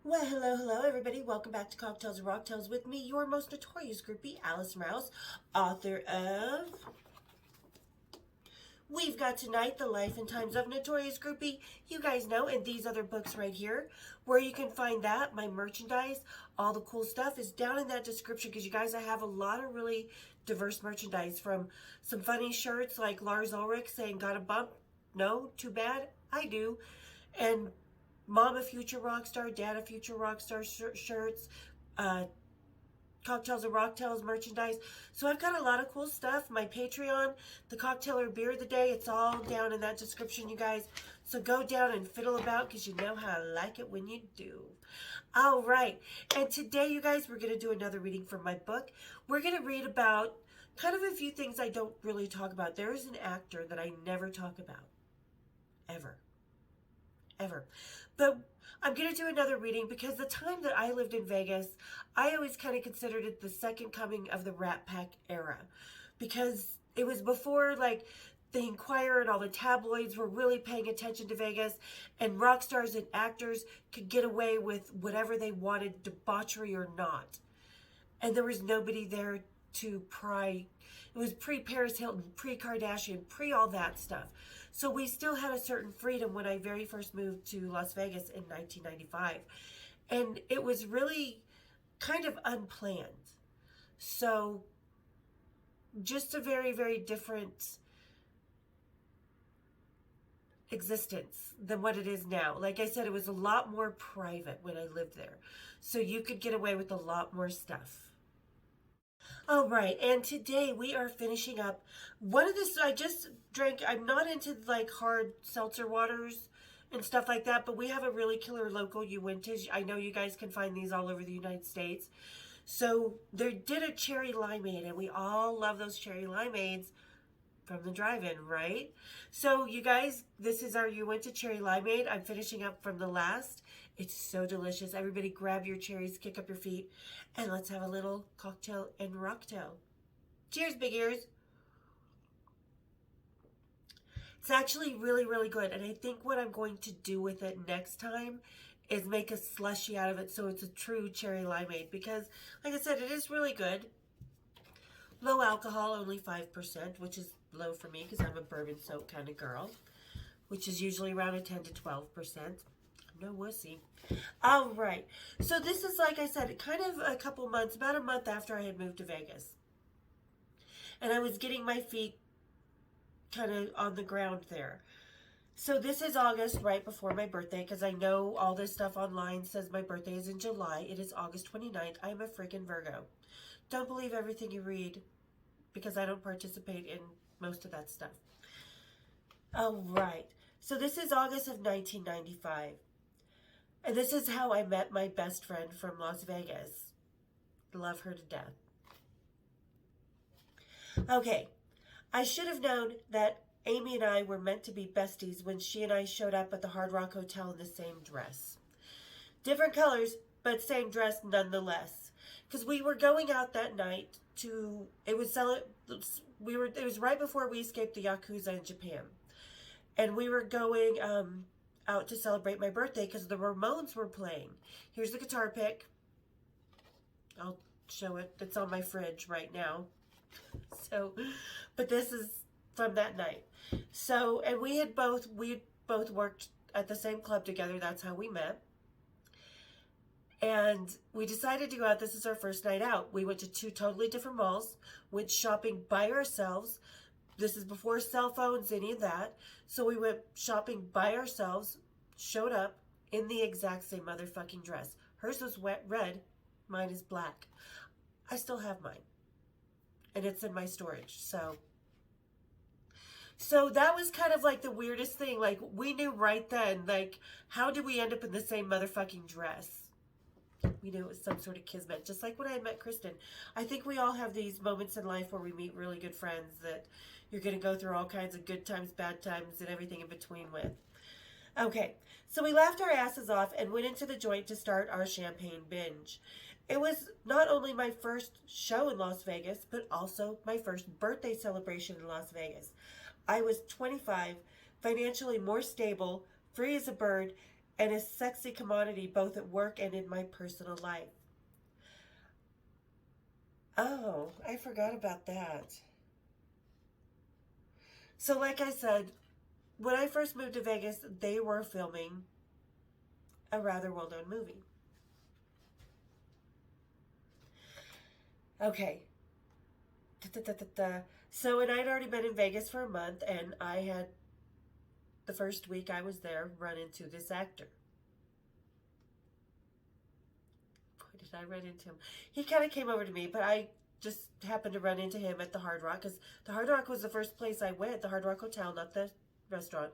Well, hello, everybody. Welcome back to Cocktails and Rocktails with me, your most notorious groupie, Alice Rouse, author of We've Got Tonight, The Life and Times of Notorious Groupie. You guys know, and these other books right here. Where you can find that, my merchandise, all the cool stuff is down in that description because you guys, I have a lot of really diverse merchandise from some funny shirts like Lars Ulrich saying, got a bump? No, too bad? I do. And Mom a Future Rockstar, Dad a Future Rockstar shirts, Cocktails and Rocktails merchandise. So I've got a lot of cool stuff. My Patreon, the Cocktail or Beer of the Day, it's all down in that description, you guys. So go down and fiddle about because you know how I like it when you do. All right. And today, you guys, we're going to do another reading from my book. We're going to read about kind of a few things I don't really talk about. There is an actor that I never talk about. Ever. But I'm going to do another reading because the time that I lived in Vegas, I always kind of considered it the second coming of the Rat Pack era because it was before like the Inquirer and all the tabloids were really paying attention to Vegas, and rock stars and actors could get away with whatever they wanted, debauchery or not. And there was nobody there to pry. It was pre-Paris Hilton, pre-Kardashian, pre-all that stuff. So we still had a certain freedom when I very first moved to Las Vegas in 1995. And it was really kind of unplanned. So just a very, very different existence than what it is now. Like I said, it was a lot more private when I lived there. So you could get away with a lot more stuff. All right, and today we are finishing up one of this. I just drank, I'm not into like hard seltzer waters and stuff like that, but we have a really killer local Uintage. I know you guys can find these all over the United States. So they did a cherry limeade, and we all love those cherry limeades from the drive-in, right? So you guys, this is our Uintage cherry limeade. I'm finishing up from the last. It's so delicious. Everybody grab your cherries, kick up your feet, and let's have a little cocktail and rocktail. Cheers, big ears. It's actually really, really good. And I think what I'm going to do with it next time is make a slushy out of it so it's a true cherry limeade. Because, like I said, it is really good. Low alcohol, only 5%, which is low for me because I'm a bourbon soak kind of girl, which is usually around a 10 to 12%. No wussy. All right. So this is, like I said, kind of a couple months, about a month after I had moved to Vegas. And I was getting my feet kind of on the ground there. So this is August, right before my birthday, because I know all this stuff online says my birthday is in July. It is August 29th. I'm a freaking Virgo. Don't believe everything you read because I don't participate in most of that stuff. All right. So this is August of 1995. And this is how I met my best friend from Las Vegas. Love her to death. Okay, I should have known that Amy and I were meant to be besties when she and I showed up at the Hard Rock Hotel in the same dress. Different colors, but same dress nonetheless. Because we were going out that night to, it was right before we escaped the Yakuza in Japan. And we were going, out to celebrate my birthday because the Ramones were playing. Here's the guitar pick. I'll show it. It's on my fridge right now. So, but this is from that night. So, and we both worked at the same club together. That's how we met. And we decided to go out. This is our first night out. We went to two totally different malls, went shopping by ourselves. This is before cell phones, any of that. So we went shopping by ourselves, showed up in the exact same motherfucking dress. Hers was red, mine is black. I still have mine. And it's in my storage, so that was kind of like the weirdest thing. Like, we knew right then, like, how did we end up in the same motherfucking dress? We knew it was some sort of kismet, just like when I had met Kristen. I think we all have these moments in life where we meet really good friends that you're going to go through all kinds of good times, bad times, and everything in between with. Okay, so we laughed our asses off and went into the joint to start our champagne binge. It was not only my first show in Las Vegas, but also my first birthday celebration in Las Vegas. I was 25, financially more stable, free as a bird, and a sexy commodity both at work and in my personal life. Oh, I forgot about that. So, like I said, when I first moved to Vegas, they were filming a rather well known movie. Okay. Da-da-da-da-da. So, and I'd already been in Vegas for a month, and I had, the first week I was there, run into this actor. Boy, did I run into him. He kind of came over to me, but I just happened to run into him at the Hard Rock, because the Hard Rock was the first place I went, the Hard Rock Hotel, not the restaurant,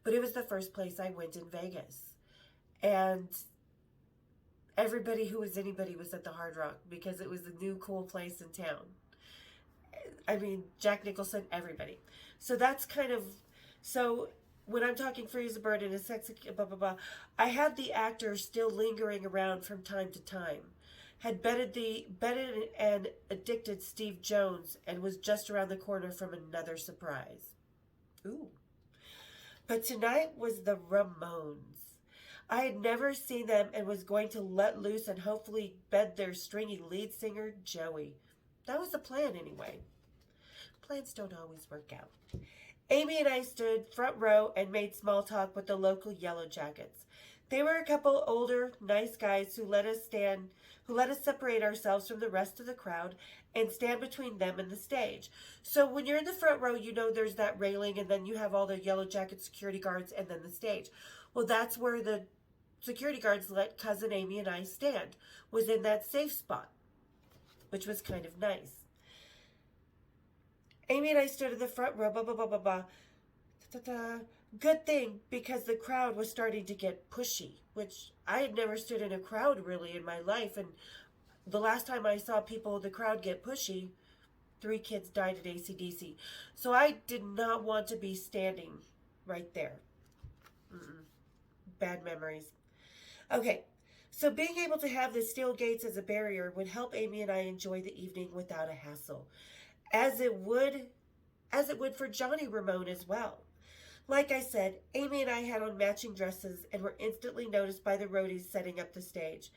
but it was the first place I went in Vegas. And everybody who was anybody was at the Hard Rock because it was the new cool place in town. I mean, Jack Nicholson, everybody. So that's kind of, so when I'm talking free as a bird and a sexy blah blah blah, I had the actor still lingering around from time to time. Had betted and addicted Steve Jones and was just around the corner from another surprise. Ooh. But tonight was the Ramones. I had never seen them and was going to let loose and hopefully bed their stringy lead singer, Joey. That was the plan anyway. Plans don't always work out. Amy and I stood front row and made small talk with the local Yellow Jackets. They were a couple older, nice guys who let us separate ourselves from the rest of the crowd and stand between them and the stage. So when you're in the front row, you know there's that railing and then you have all the Yellow Jacket security guards and then the stage. Well, that's where the security guards let Cousin Amy and I stand, was in that safe spot, which was kind of nice. Amy and I stood in the front row, blah, blah, blah, blah, blah. Da-da-da. Good thing, because the crowd was starting to get pushy, which I had never stood in a crowd really in my life. And the last time I saw people in the crowd get pushy, 3 kids died at AC/DC. So I did not want to be standing right there. Bad memories. Okay, so being able to have the steel gates as a barrier would help Amy and I enjoy the evening without a hassle, as it would for Johnny Ramone as well. Like I said, Amy and I had on matching dresses and were instantly noticed by the roadies setting up the stage.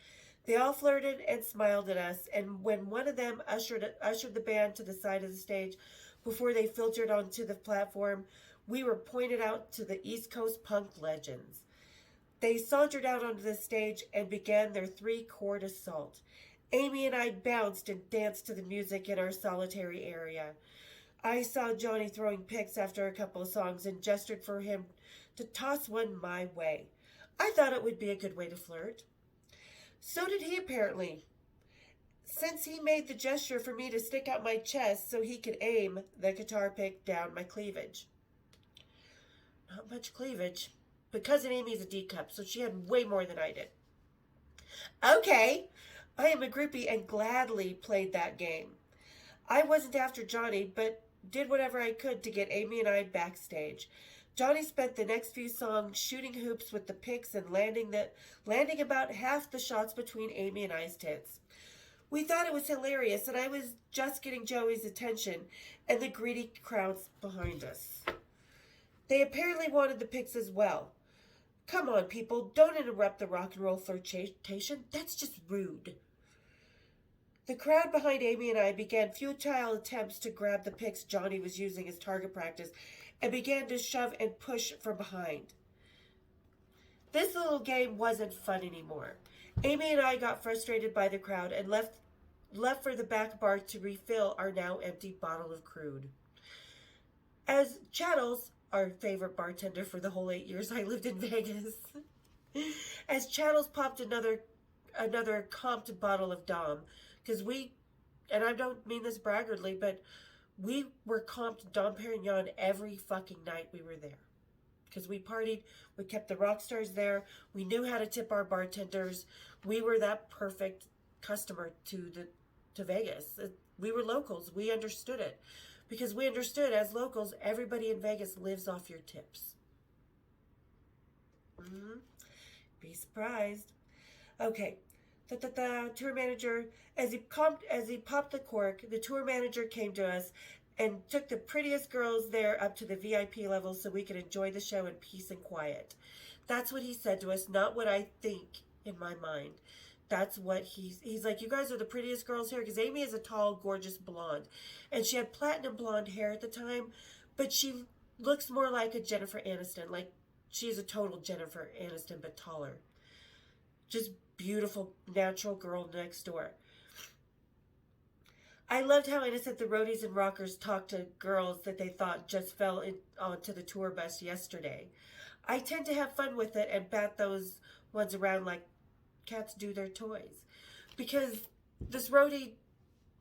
They all flirted and smiled at us, and when one of them ushered the band to the side of the stage before they filtered onto the platform, we were pointed out to the East Coast punk legends. They sauntered out onto the stage and began their 3-chord assault. Amy and I bounced and danced to the music in our solitary area. I saw Johnny throwing picks after a couple of songs and gestured for him to toss one my way. I thought it would be a good way to flirt. So did he, apparently, since he made the gesture for me to stick out my chest so he could aim the guitar pick down my cleavage. Not much cleavage, but Cousin Amy's a D-cup, so she had way more than I did. Okay, I am a groupie and gladly played that game. I wasn't after Johnny, but did whatever I could to get Amy and I backstage. Johnny spent the next few songs shooting hoops with the picks and landing about half the shots between Amy and I's tits. We thought it was hilarious, and I was just getting Joey's attention and the greedy crowds behind us. They apparently wanted the picks as well. Come on, people, don't interrupt the rock and roll flirtation. That's just rude. The crowd behind Amy and I began futile attempts to grab the picks Johnny was using as target practice and began to shove and push from behind. This little game wasn't fun anymore. Amy and I got frustrated by the crowd and left for the back bar to refill our now empty bottle of crude. As Chattels, our favorite bartender for the whole 8 years I lived in Vegas, as Chattels popped another comped bottle of Dom, because and I don't mean this braggartly, but we were comped Dom Perignon every fucking night we were there. Because we partied, we kept the rock stars there, we knew how to tip our bartenders, we were that perfect customer to Vegas. We were locals, we understood it. Because we understood, as locals, everybody in Vegas lives off your tips. Be surprised. Okay. The tour manager, as he popped the cork, the tour manager came to us and took the prettiest girls there up to the VIP level so we could enjoy the show in peace and quiet. That's what he said to us, not what I think in my mind. That's what he's like, you guys are the prettiest girls here, because Amy is a tall, gorgeous blonde. And she had platinum blonde hair at the time, but she looks more like a Jennifer Aniston. Like, she's a total Jennifer Aniston, but taller. Just beautiful, natural girl next door. I loved how innocent the roadies and rockers talked to girls that they thought just fell onto the tour bus yesterday. I tend to have fun with it and bat those ones around like cats do their toys. Because this roadie,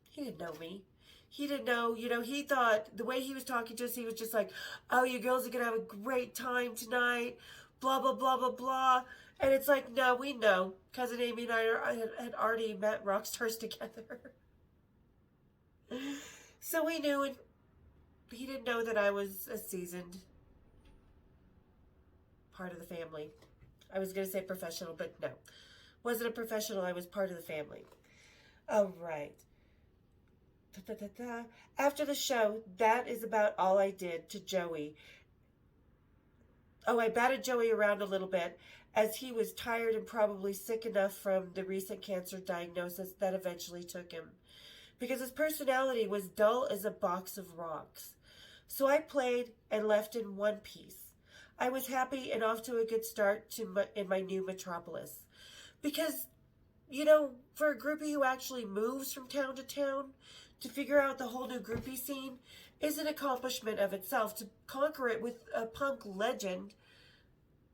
he didn't know me. He didn't know, he thought, the way he was talking to us, he was just like, oh, you girls are going to have a great time tonight, blah, blah, blah, blah, blah. And it's like, no, we know. Cousin Amy and I had already met rock stars together. So we knew, and he didn't know that I was a seasoned part of the family. I was going to say professional, but no. Wasn't a professional, I was part of the family. All right. After the show, that is about all I did to Joey. Oh, I batted Joey around a little bit as he was tired and probably sick enough from the recent cancer diagnosis that eventually took him, because his personality was dull as a box of rocks. So I played and left in one piece. I was happy and off to a good start in my new metropolis. Because, for a groupie who actually moves from town to town, to figure out the whole new groupie scene is an accomplishment of itself. To conquer it with a punk legend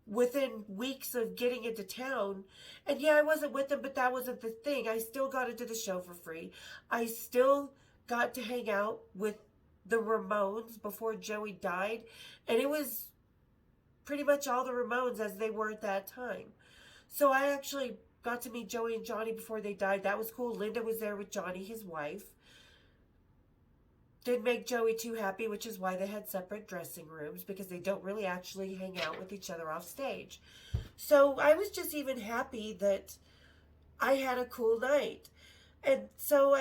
within weeks of getting into town. And yeah, I wasn't with them, but that wasn't the thing. I still got into the show for free. I still got to hang out with the Ramones before Joey died. And it was pretty much all the Ramones as they were at that time. So I actually got to meet Joey and Johnny before they died. That was cool. Linda was there with Johnny, his wife. Didn't make Joey too happy, which is why they had separate dressing rooms, because they don't really actually hang out with each other off stage. So I was just even happy that I had a cool night. And so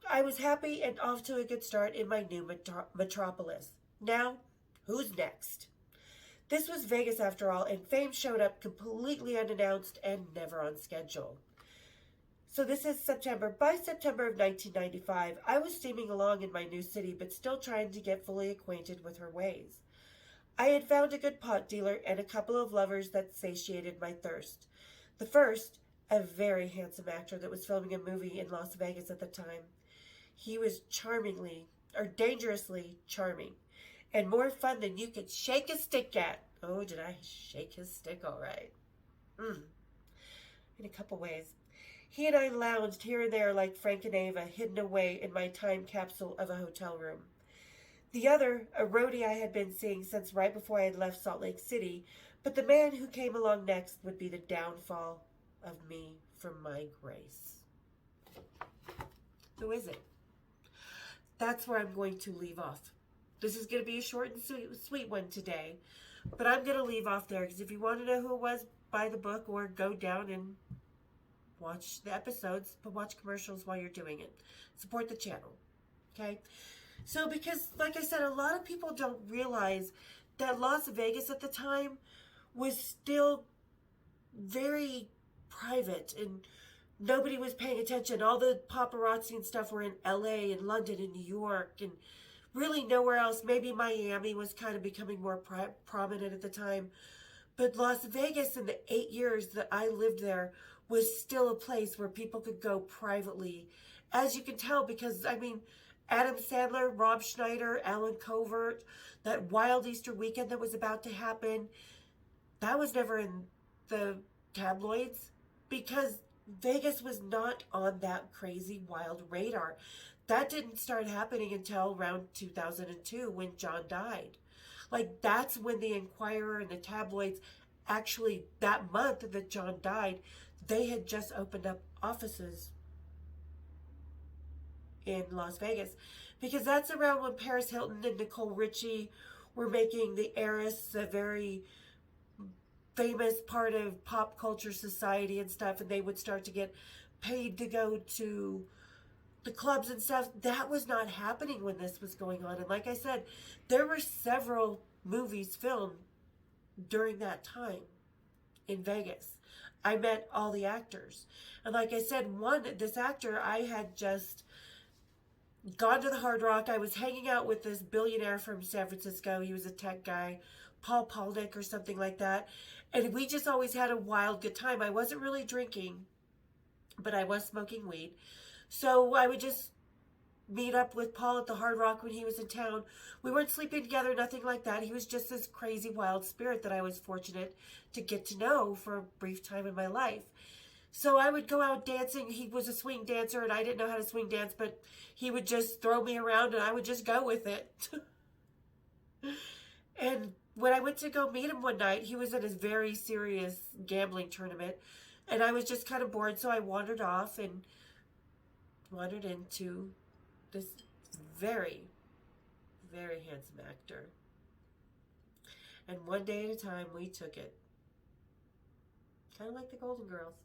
I was happy and off to a good start in my new metropolis. Now, who's next? This was Vegas after all, and fame showed up completely unannounced and never on schedule. So this is September. By September of 1995, I was steaming along in my new city, but still trying to get fully acquainted with her ways. I had found a good pot dealer and a couple of lovers that satiated my thirst. The first, a very handsome actor that was filming a movie in Las Vegas at the time. He was dangerously charming, and more fun than you could shake a stick at. Oh, did I shake his stick all right? In a couple ways. He and I lounged here and there like Frank and Ava, hidden away in my time capsule of a hotel room. The other, a roadie I had been seeing since right before I had left Salt Lake City, but the man who came along next would be the downfall of me from my grace. Who is it? That's where I'm going to leave off. This is going to be a short and sweet one today, but I'm going to leave off there, because if you want to know who it was, buy the book or go down and watch the episodes, but watch commercials while you're doing it. Support the channel, okay? So, because, like I said, a lot of people don't realize that Las Vegas at the time was still very private, and nobody was paying attention. All the paparazzi and stuff were in LA and London and New York, and really nowhere else. Maybe Miami was kind of becoming more prominent at the time. But Las Vegas, in the 8 years that I lived there, was still a place where people could go privately. As you can tell, because, Adam Sandler, Rob Schneider, Alan Covert, that wild Easter weekend that was about to happen, that was never in the tabloids, because Vegas was not on that crazy wild radar. That didn't start happening until around 2002 when John died. Like, that's when the Inquirer and the tabloids, actually that month that John died, they had just opened up offices in Las Vegas, because that's around when Paris Hilton and Nicole Richie were making The Heiress a very famous part of pop culture society and stuff, and they would start to get paid to go to the clubs and stuff, that was not happening when this was going on. And like I said, there were several movies filmed during that time in Vegas. I met all the actors. And like I said, this actor, I had just gone to the Hard Rock. I was hanging out with this billionaire from San Francisco. He was a tech guy, Paul Polnick or something like that. And we just always had a wild good time. I wasn't really drinking, but I was smoking weed. So I would just meet up with Paul at the Hard Rock when he was in town. We weren't sleeping together, nothing like that. He was just this crazy wild spirit that I was fortunate to get to know for a brief time in my life. So I would go out dancing. He was a swing dancer and I didn't know how to swing dance, but he would just throw me around and I would just go with it. And when I went to go meet him one night, he was in his very serious gambling tournament and I was just kind of bored. So I wandered off and wandered into this very, very handsome actor. And one day at a time, we took it. Kind of like the Golden Girls.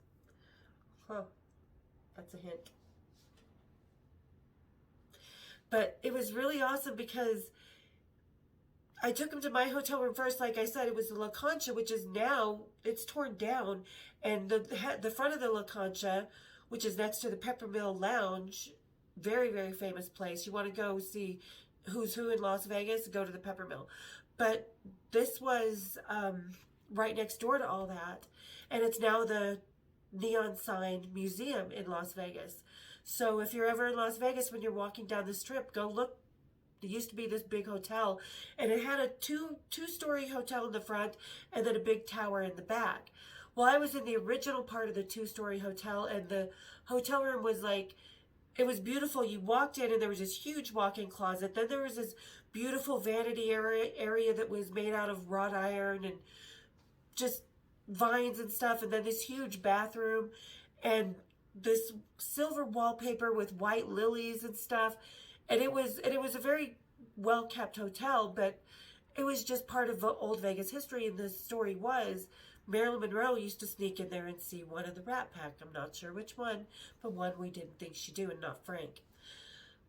Huh. That's a hint. But it was really awesome because I took him to my hotel room first. Like I said, it was the La Concha, which is now, it's torn down. And the front of the La Concha, which is next to the Peppermill Lounge, very, very famous place. You want to go see who's who in Las Vegas, go to the Peppermill. But this was right next door to all that. And it's now the neon sign museum in Las Vegas. So if you're ever in Las Vegas, when you're walking down the strip, go look. There used to be this big hotel, and it had a two-story hotel in the front and then a big tower in the back. Well, I was in the original part of the two-story hotel, and the hotel room was like, it was beautiful. You walked in and there was this huge walk-in closet. Then there was this beautiful vanity area that was made out of wrought iron and just vines and stuff. And then this huge bathroom and this silver wallpaper with white lilies and stuff. And it was a very well-kept hotel, but it was just part of old Vegas history. And the story was Marilyn Monroe used to sneak in there and see one of the Rat Pack. I'm not sure which one, but one we didn't think she'd do, and not Frank.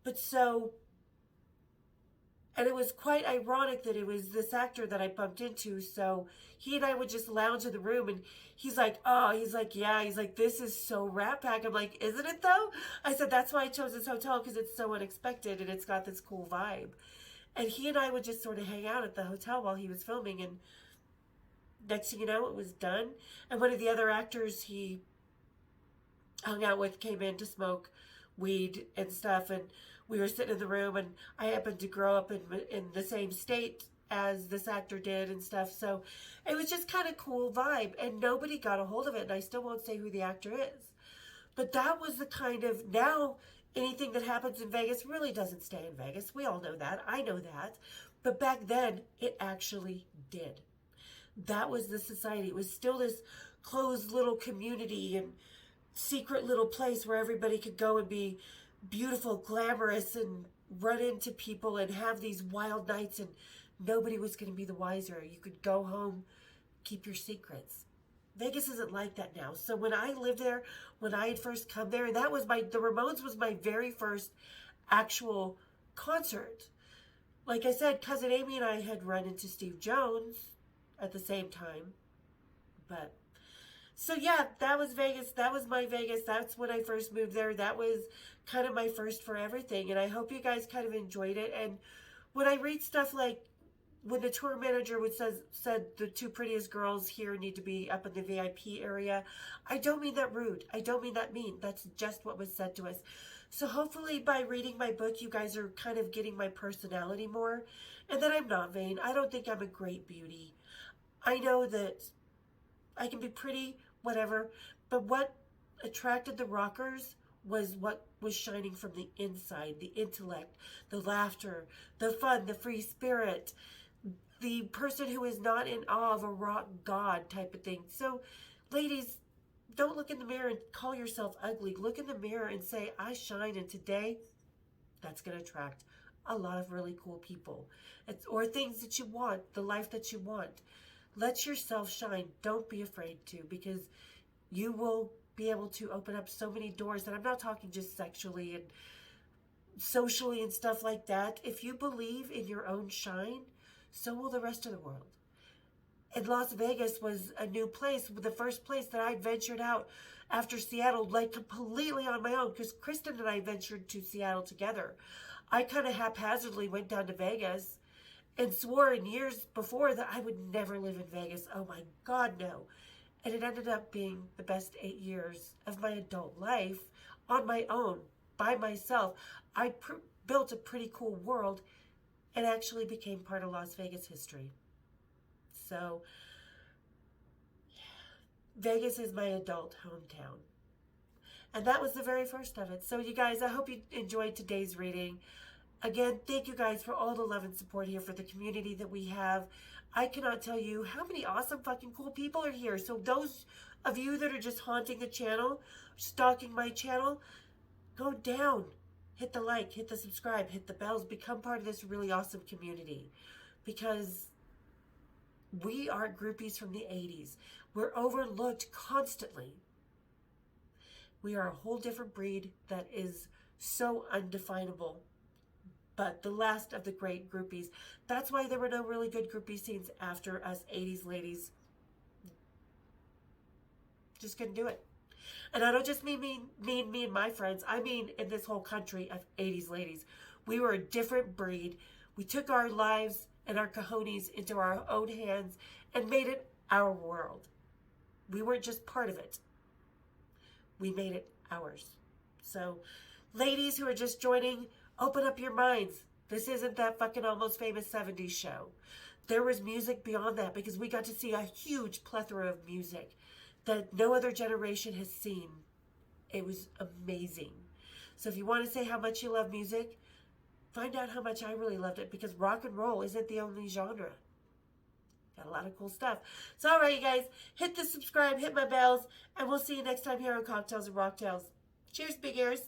But so, and it was quite ironic that it was this actor that I bumped into. So he and I would just lounge in the room, and he's like, yeah, he's like, this is so Rat Pack. I'm like, isn't it though? I said, that's why I chose this hotel, because it's so unexpected and it's got this cool vibe. And he and I would just sort of hang out at the hotel while he was filming, and next thing you know, it was done. And one of the other actors he hung out with came in to smoke weed and stuff. And we were sitting in the room, and I happened to grow up in the same state as this actor did and stuff. So it was just kind of cool vibe, and nobody got a hold of it. And I still won't say who the actor is. But that was the kind of, now anything that happens in Vegas really doesn't stay in Vegas. We all know that. I know that. But back then, it actually did. That was the society. It was still this closed little community and secret little place where everybody could go and be beautiful, glamorous, and run into people and have these wild nights, and nobody was going to be the wiser. You could go home, keep your secrets. Vegas isn't like that now. So when I lived there, when I had first come there, and the Ramones was my very first actual concert. Like I said, Cousin Amy and I had run into Steve Jones at the same time. But so yeah, that was Vegas. That was my Vegas. That's when I first moved there. That was kind of my first for everything. And I hope you guys kind of enjoyed it. And when I read stuff like, when the tour manager said the two prettiest girls here need to be up in the VIP area, I don't mean that rude. I don't mean that mean. That's just what was said to us. So hopefully by reading my book, you guys are kind of getting my personality more, and that I'm not vain. I don't think I'm a great beauty. I know that I can be pretty, whatever, but what attracted the rockers was what was shining from the inside, the intellect, the laughter, the fun, the free spirit, the person who is not in awe of a rock god type of thing. So, ladies, don't look in the mirror and call yourself ugly. Look in the mirror and say, I shine, and today, that's going to attract a lot of really cool people. Or things that you want, the life that you want. Let yourself shine. Don't be afraid to, because you will be able to open up so many doors. And I'm not talking just sexually and socially and stuff like that, if you believe in your own shine, so will the rest of the world. And Las Vegas was a new place, the first place that I ventured out after Seattle, like completely on my own, because Kristen and I ventured to Seattle together. I kind of haphazardly went down to Vegas and swore in years before that I would never live in Vegas. Oh my God, no. And it ended up being the best 8 years of my adult life on my own, by myself. I built a pretty cool world and actually became part of Las Vegas history. So, Vegas is my adult hometown. And that was the very first of it. So, you guys, I hope you enjoyed today's reading. Again, thank you guys for all the love and support here for the community that we have. I cannot tell you how many awesome fucking cool people are here. So those of you that are just haunting the channel, stalking my channel, go down. Hit the like, hit the subscribe, hit the bells. Become part of this really awesome community. Because we are groupies from the 80s. We're overlooked constantly. We are a whole different breed that is so undefinable. But the last of the great groupies. That's why there were no really good groupie scenes after us 80s ladies. Just couldn't do it. And I don't just mean me and my friends. I mean in this whole country of 80s ladies. We were a different breed. We took our lives and our cojones into our own hands and made it our world. We weren't just part of it. We made it ours. So, ladies who are just joining, open up your minds. This isn't that fucking Almost Famous 70s show. There was music beyond that because we got to see a huge plethora of music that no other generation has seen. It was amazing. So if you want to say how much you love music, find out how much I really loved it, because rock and roll isn't the only genre. Got a lot of cool stuff. So all right, you guys, hit the subscribe, hit my bells, and we'll see you next time here on Cocktails and Rocktails. Cheers, big ears.